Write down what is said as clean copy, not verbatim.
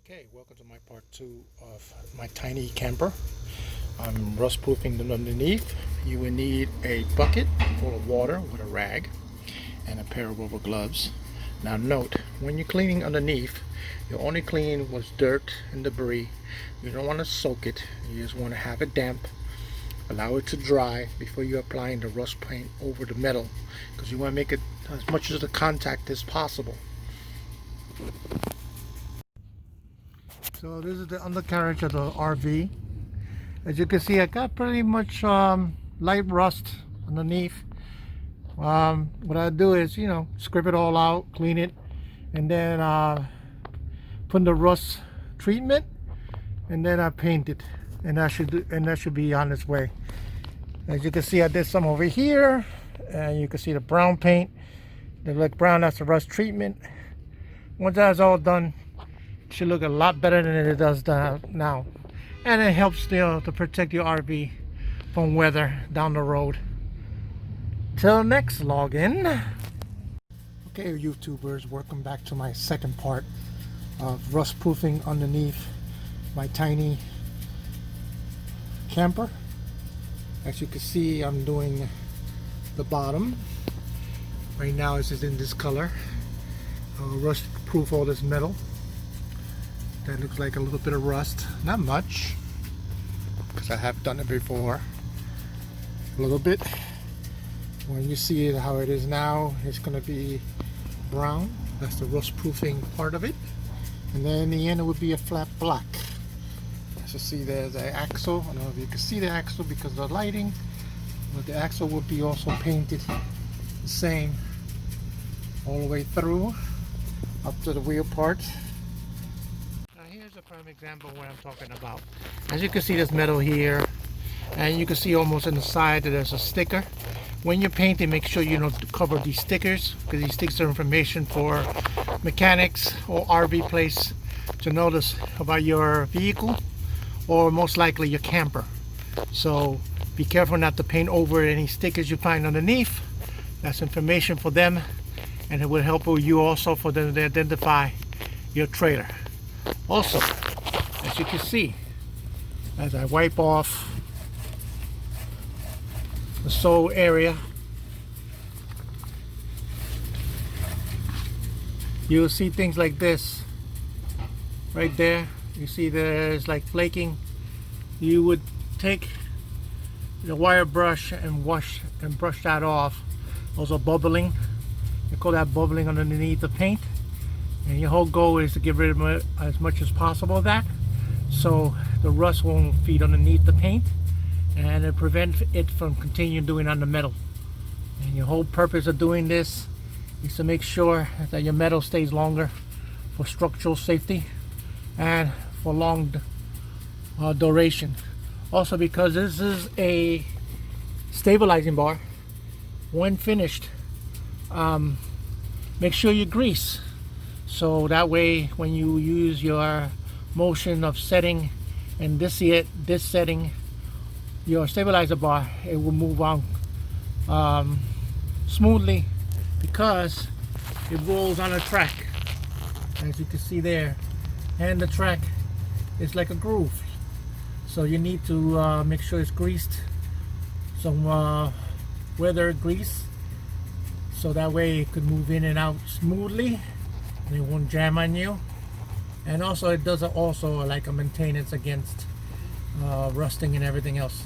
Okay, welcome to my part 2 of my tiny camper. I'm rust proofing them underneath. You will need a bucket full of water with a rag and a pair of rubber gloves. Now note, when you're cleaning underneath, you're only cleaning what's dirt and debris. You don't want to soak it. You just want to have it damp. Allow it to dry before you're applying the rust paint over the metal, because you want to make it as much as the contact as possible. So this is the undercarriage of the RV. As you can see, I got pretty much light rust underneath. What I do is, scrape it all out, clean it, and then put in the rust treatment, and then I paint it, and that should be on its way. As you can see, I did some over here, and you can see the brown paint. The look brown, that's the rust treatment. Once that's all done, should look a lot better than it does now, and it helps still to protect your RV from weather down the road. Till next login. Okay, YouTubers, welcome back to my second part of rust proofing underneath my tiny camper. As you can see, I'm doing the bottom. Right now it's in this color. Rust proof all this metal. That looks like a little bit of rust, not much, because I have done it before. A little bit. When you see it how it is now, it's going to be brown. That's the rust proofing part of it. And then in the end it would be a flat black. As you see, there's the axle. I don't know if you can see the axle because of the lighting, but the axle would be also painted the same all the way through up to the wheel part. Here's a prime example of what I'm talking about. As you can see, this metal here, and you can see almost on the side that there's a sticker. When you're painting, make sure you don't cover these stickers, because these stickers are information for mechanics or RV place to notice about your vehicle, or most likely your camper. So be careful not to paint over any stickers you find underneath. That's information for them, and it will help you also for them to identify your trailer. Also, as you can see, as I wipe off the sole area, you'll see things like this right there. You see there's like flaking. You would take the wire brush and brush that off. Also bubbling, you call that bubbling underneath the paint. And your whole goal is to get rid of as much as possible of that, so the rust won't feed underneath the paint, and it prevents it from continuing doing on the metal. And your whole purpose of doing this is to make sure that your metal stays longer for structural safety and for long duration. Also, because this is a stabilizing bar, when finished, make sure you grease. So that way, when you use your motion of setting and this setting, your stabilizer bar, it will move on smoothly, because it rolls on a track, as you can see there, and the track is like a groove. So you need to make sure it's greased, some weather grease, so that way it could move in and out smoothly. And it won't jam on you, and also it does also like a maintenance against rusting and everything else.